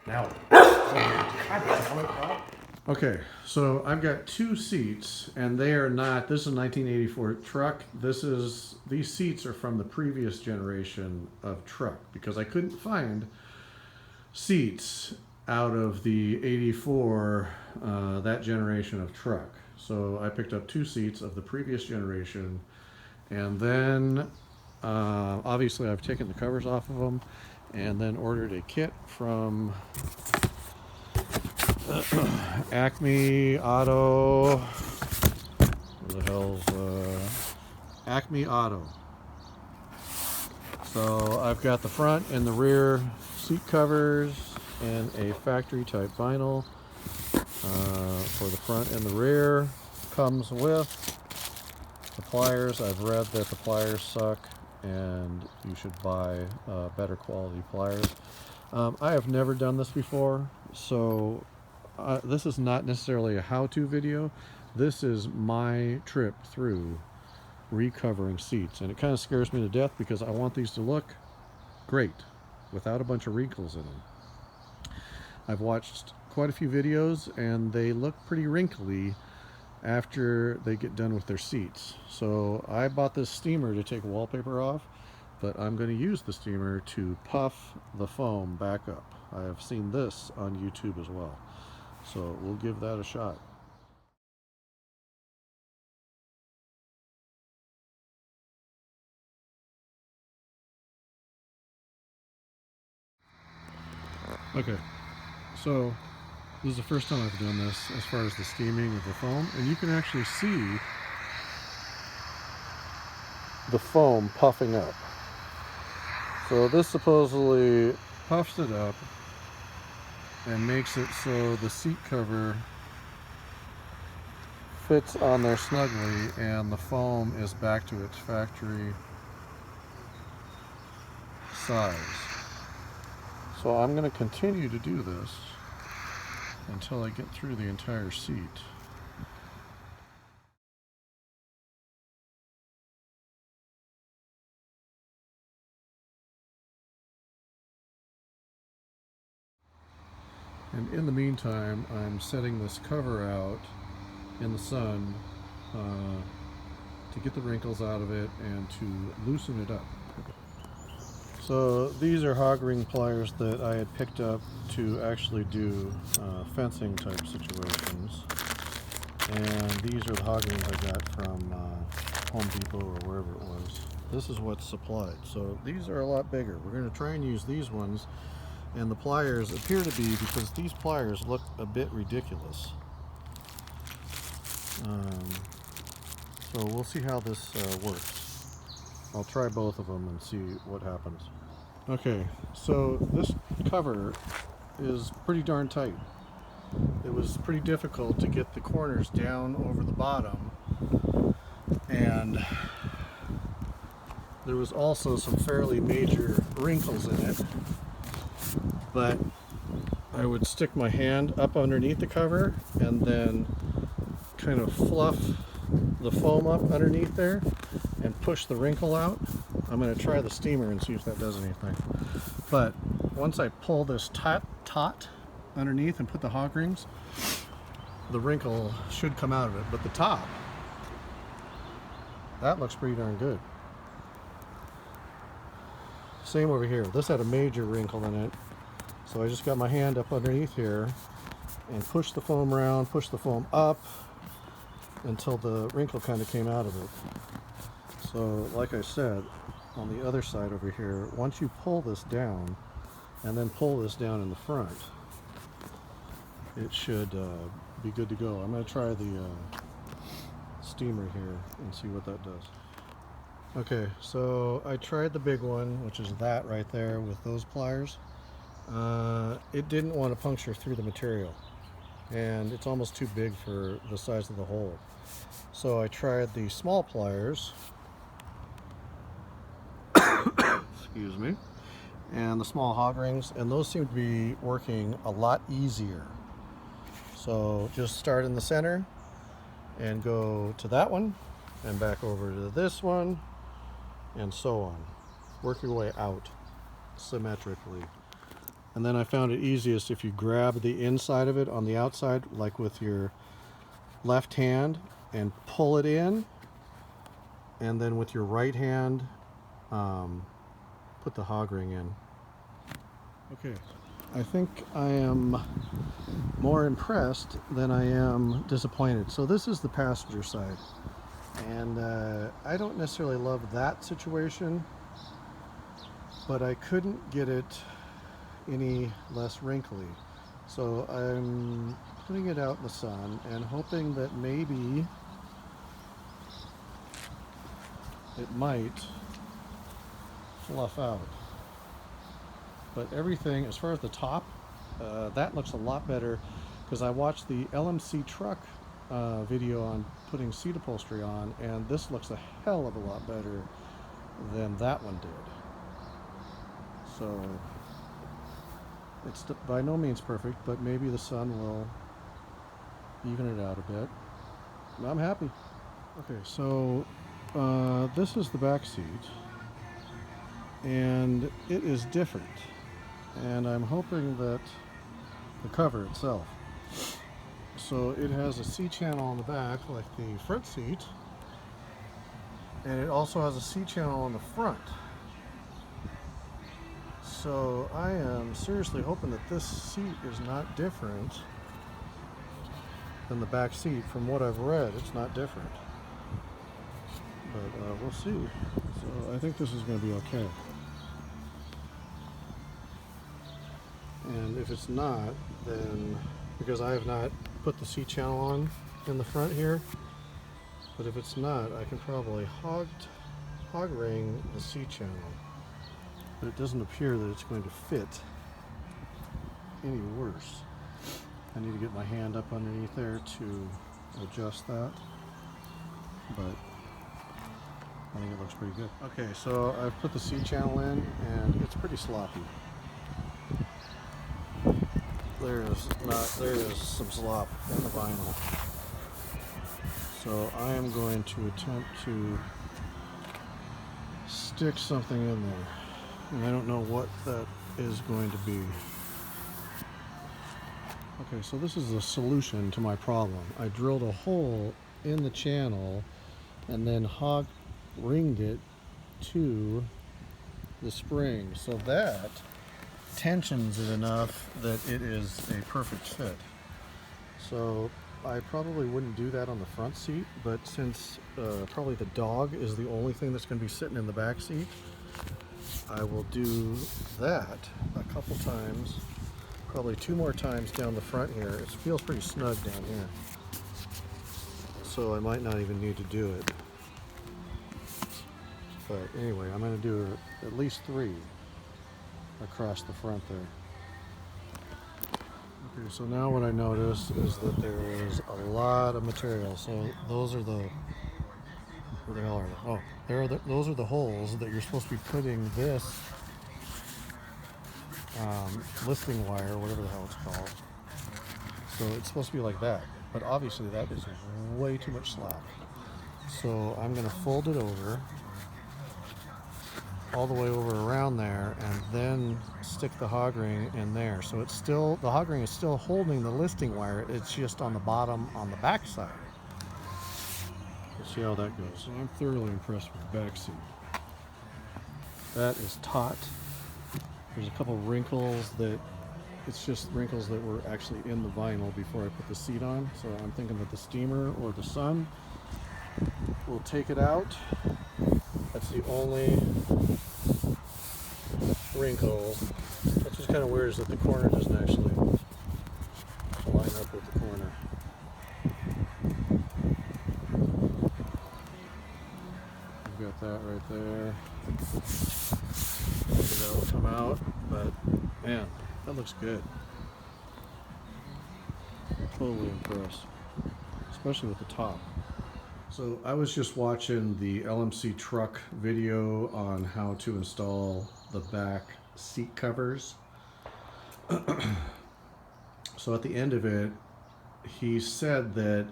Now. Okay, so I've got two seats, and they are not. This is a 1984 truck. These seats are from the previous generation of truck because I couldn't find seats out of the 84 that generation of truck. So I picked up two seats of the previous generation, and then obviously I've taken the covers off of them, and then ordered a kit from Acme Auto. Where the hell's Acme Auto? So I've got the front and the rear seat covers and a factory type vinyl for the front and the rear. Comes with the pliers. I've read that the pliers suck and you should buy better quality pliers. I have never done this before, so this is not necessarily a how-to video. This is my trip through recovering seats, and it kind of scares me to death because I want these to look great without a bunch of wrinkles in them. I've watched quite a few videos and they look pretty wrinkly after they get done with their seats. So I bought this steamer to take wallpaper off, but I'm going to use the steamer to puff the foam back up. I have seen this on YouTube as well, so we'll give that a shot. Okay, so this is the first time I've done this as far as the steaming of the foam, and you can actually see the foam puffing up. So this supposedly puffs it up and makes it so the seat cover fits on there snugly and the foam is back to its factory size. So I'm going to continue to do this until I get through the entire seat. And in the meantime, I'm setting this cover out in the sun to get the wrinkles out of it and to loosen it up. So these are hog ring pliers that I had picked up to actually do fencing type situations. And these are the hog rings I got from Home Depot or wherever it was. This is what's supplied. So these are a lot bigger. We're going to try and use these ones. And the pliers appear to be, because these pliers look a bit ridiculous. So we'll see how this works. I'll try both of them and see what happens. Okay, so this cover is pretty darn tight. It was pretty difficult to get the corners down over the bottom, and there was also some fairly major wrinkles in it. But I would stick my hand up underneath the cover and then kind of fluff the foam up underneath there and push the wrinkle out. I'm going to try the steamer and see if that does anything. But once I pull this taut underneath and put the hog rings, the wrinkle should come out of it. But the top, that looks pretty darn good. Same over here. This had a major wrinkle in it. So I just got my hand up underneath here and pushed the foam around, pushed the foam up until the wrinkle kind of came out of it. So like I said, on the other side over here, once you pull this down and then pull this down in the front, it should be good to go. I'm going to try the steamer here and see what that does. Okay, so I tried the big one, which is that right there with those pliers. It didn't want to puncture through the material, and it's almost too big for the size of the hole. So I tried the small pliers, excuse me, and the small hog rings, and those seem to be working a lot easier. So just start in the center and go to that one and back over to this one and so on. Work your way out. symmetrically. And then I found it easiest if you grab the inside of it on the outside, like with your left hand, and pull it in, and then with your right hand put the hog ring in. Okay, I think I am more impressed than I am disappointed. So this is the passenger side, and I don't necessarily love that situation, but I couldn't get it any less wrinkly. So I'm putting it out in the sun and hoping that maybe it might fluff out. But everything, as far as the top, that looks a lot better, because I watched the LMC truck video on putting seat upholstery on, and this looks a hell of a lot better than that one did. So it's by no means perfect, but maybe the sun will even it out a bit. I'm happy. Okay, so this is the back seat, and it is different, and I'm hoping that the cover itself, so it has a C-channel on the back like the front seat, and it also has a C-channel on the front. So I am seriously hoping that this seat is not different than the back seat. From what I've read, it's not different, but we'll see. So I think this is going to be okay. And if it's not, then, because I have not put the C-channel on in the front here, but if it's not, I can probably hog ring the C-channel. But it doesn't appear that it's going to fit any worse. I need to get my hand up underneath there to adjust that, but I think it looks pretty good. Okay, so I've put the C-channel in, and it's pretty sloppy. There is some slop in the vinyl. So I am going to attempt to stick something in there, and I don't know what that is going to be. Okay, so this is the solution to my problem. I drilled a hole in the channel and then hog ringed it to the spring, so that tensions it enough that it is a perfect fit. So I probably wouldn't do that on the front seat, but since probably the dog is the only thing that's going to be sitting in the back seat, I will do that a couple times, probably 2 more times down the front here. It feels pretty snug down here, so I might not even need to do it. But anyway, I'm going to do at least 3 across the front there. Okay, so now what I notice is that there is a lot of material. So those are the, where the hell are they? Oh, those are the holes that you're supposed to be putting this listing wire, whatever the hell it's called. So it's supposed to be like that, but obviously that is way too much slack. So I'm going to fold it over, all the way over around there, and then stick the hog ring in there. So it's still, the hog ring is still holding the listing wire, it's just on the bottom on the back side. We'll see how that goes. So I'm thoroughly impressed with the back seat. That is taut. There's a couple wrinkles that, it's just wrinkles that were actually in the vinyl before I put the seat on. So I'm thinking that the steamer or the sun will take it out. That's the only wrinkle. What's just kind of weird is that the corner doesn't actually line up with the corner. We've got that right there. Maybe that'll come out, but man, that looks good. Totally impressed, especially with the top. So I was just watching the LMC truck video on how to install the back seat covers. So at the end of it, he said that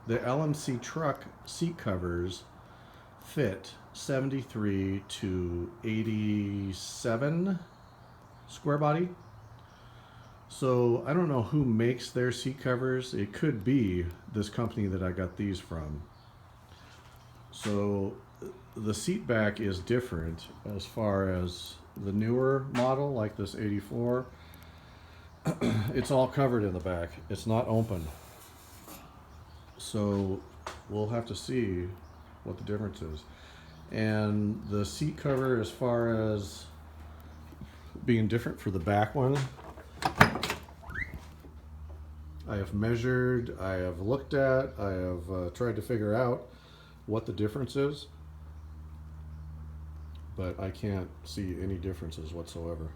the LMC truck seat covers fit 73 to 87% 87 square body. So I don't know who makes their seat covers. It could be this company that I got these from. So the seat back is different as far as the newer model, like this 84. It's all covered in the back. It's not open. So we'll have to see what the difference is. And the seat cover, as far as being different for the back one, I have measured, I have looked at, I have tried to figure out what the difference is, but I can't see any differences whatsoever.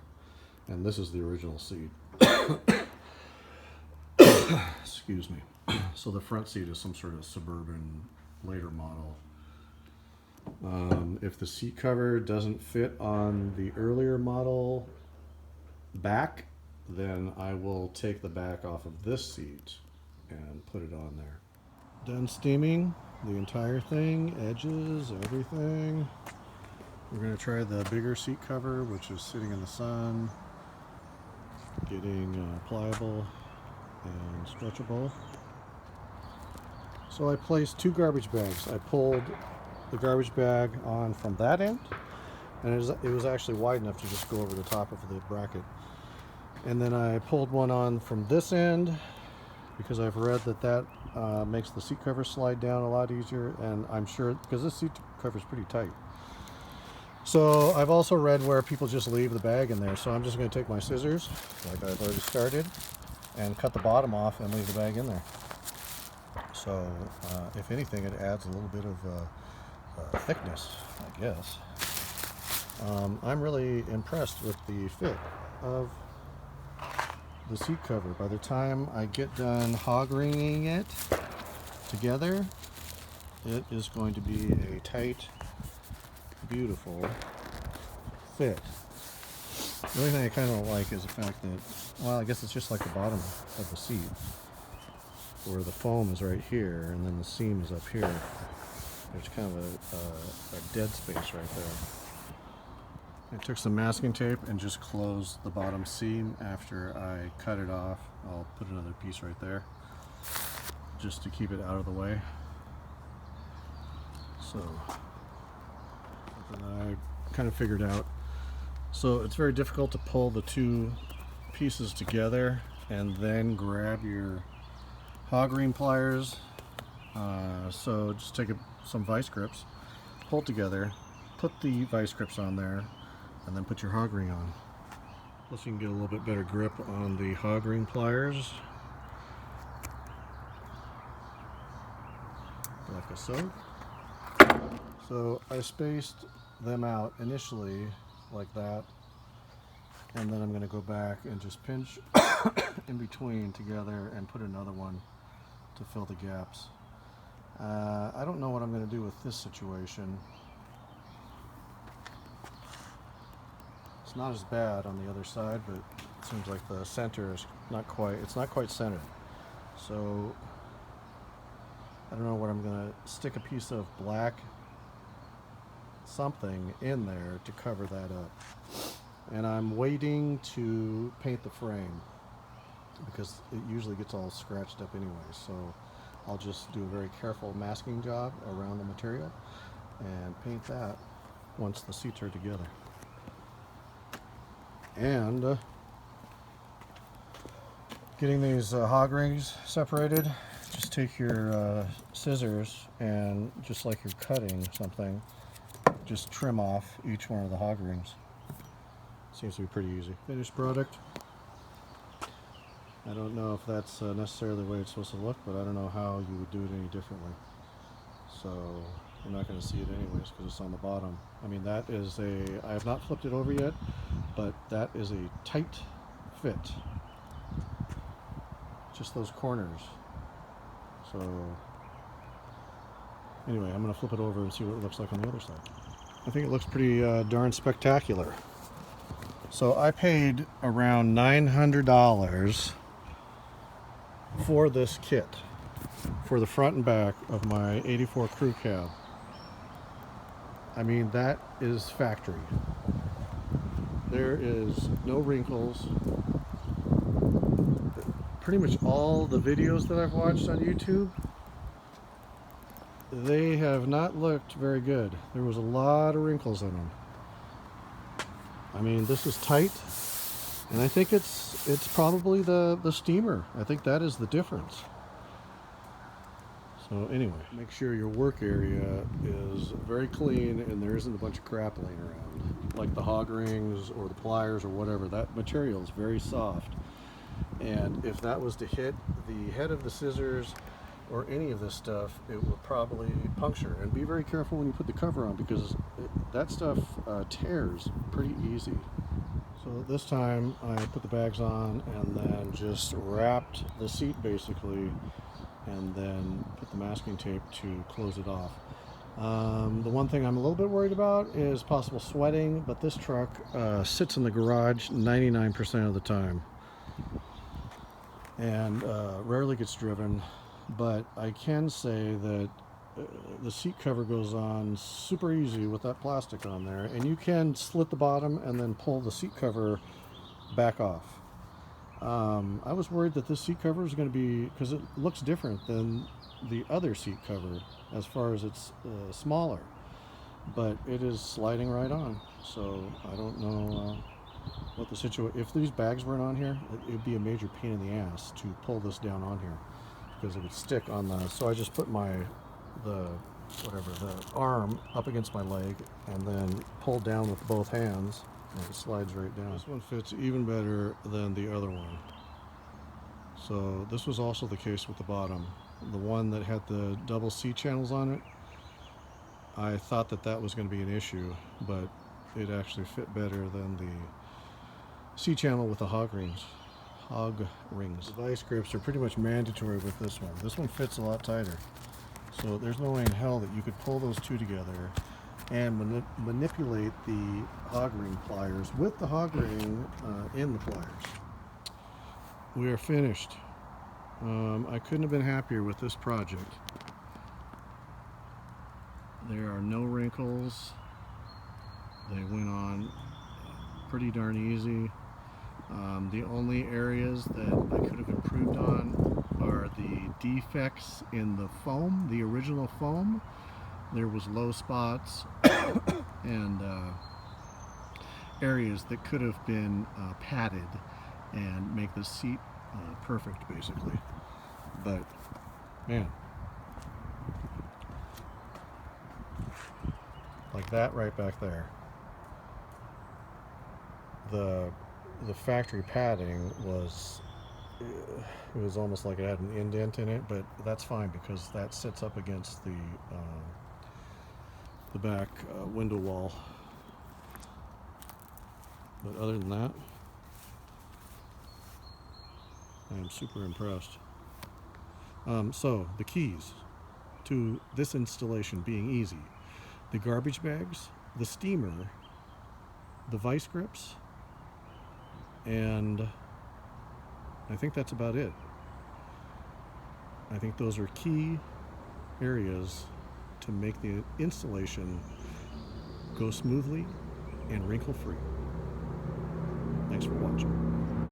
And this is the original seat. Excuse me. So the front seat is some sort of Suburban later model. If the seat cover doesn't fit on the earlier model back, then I will take the back off of this seat and put it on there. Done steaming the entire thing, edges, everything. We're going to try the bigger seat cover, which is sitting in the sun, getting pliable and stretchable. So I placed 2 garbage bags. I pulled the garbage bag on from that end, and it was actually wide enough to just go over the top of the bracket. And then I pulled one on from this end because I've read that makes the seat cover slide down a lot easier, and I'm sure because this seat cover is pretty tight. So I've also read where people just leave the bag in there, so I'm just going to take my scissors, like I've already started, and cut the bottom off and leave the bag in there. So if anything, it adds a little bit of thickness, I guess. I'm really impressed with the fit of the seat cover. By the time I get done hog ringing it together, it is going to be a tight, beautiful fit. The only thing I kind of don't like is the fact that, well, I guess it's just like the bottom of the seat, where the foam is right here and then the seam is up here. There's kind of a dead space right there. I took some masking tape and just closed the bottom seam after I cut it off. I'll put another piece right there just to keep it out of the way. So I kind of figured out. So it's very difficult to pull the 2 pieces together and then grab your hog ring pliers. So just take some vice grips, pull it together, put the vice grips on there, and then put your hog ring on. Plus you can get a little bit better grip on the hog ring pliers, like so. So I spaced them out initially like that, and then I'm going to go back and just pinch in between together and put another one to fill the gaps. I don't know what I'm going to do with this situation. It's not as bad on the other side, but it seems like the center is not quite centered. So I don't know what I'm going to stick a piece of black something in there to cover that up. And I'm waiting to paint the frame because it usually gets all scratched up anyway. So I'll just do a very careful masking job around the material and paint that once the seats are together. And getting these hog rings separated, just take your scissors and just like you're cutting something, just trim off each one of the hog rings. Seems to be pretty easy. Finished product. I don't know if that's necessarily the way it's supposed to look, but I don't know how you would do it any differently. So you're not going to see it anyways because it's on the bottom. I mean, that is I have not flipped it over yet, but that is a tight fit. Just those corners. So anyway, I'm going to flip it over and see what it looks like on the other side. I think it looks pretty darn spectacular. So I paid around $900 for this kit for the front and back of my 84 crew cab. I mean, that is factory. There is no wrinkles. Pretty much all the videos that I've watched on YouTube, they have not looked very good. There was a lot of wrinkles in them. I mean, this is tight, and I think it's probably the steamer. I think that is the difference. So anyway, make sure your work area is very clean and there isn't a bunch of crap laying around, like the hog rings or the pliers or whatever. That material is very soft, and if that was to hit the head of the scissors or any of this stuff, it will probably puncture. And be very careful when you put the cover on, because that stuff tears pretty easy. So this time I put the bags on and then just wrapped the seat basically, and then put the masking tape to close it off. The one thing I'm a little bit worried about is possible sweating, but this truck sits in the garage 99% of the time and rarely gets driven. But I can say that the seat cover goes on super easy with that plastic on there, and you can slit the bottom and then pull the seat cover back off. I was worried that this seat cover is going to be, because it looks different than the other seat cover as far as it's smaller, but it is sliding right on. So I don't know what the situation. If these bags weren't on here, it would be a major pain in the ass to pull this down on here, because it would stick on the. So I just put the arm up against my leg and then pull down with both hands, and it slides right down. This one fits even better than the other one. So this was also the case with the bottom. The one that had the double C channels on it, I thought that was going to be an issue, but it actually fit better than the C channel with the hog rings. The vice grips are pretty much mandatory with this one. This one fits a lot tighter. So there's no way in hell that you could pull those two together and manipulate the hog ring pliers with the hog ring in the pliers. We are finished. I couldn't have been happier with this project. There are no wrinkles. They went on pretty darn easy. The only areas that I could have improved on are the defects in the foam, the original foam. There was low spots and areas that could have been padded and make the seat perfect basically. But man, like that right back there, the factory padding was, it was almost like it had an indent in it, but that's fine because that sits up against the back window wall. But other than that, I am super impressed. So the keys to this installation being easy: the garbage bags, the steamer, the vice grips, and I think that's about it. I think those are key areas to make the installation go smoothly and wrinkle-free. Thanks for watching.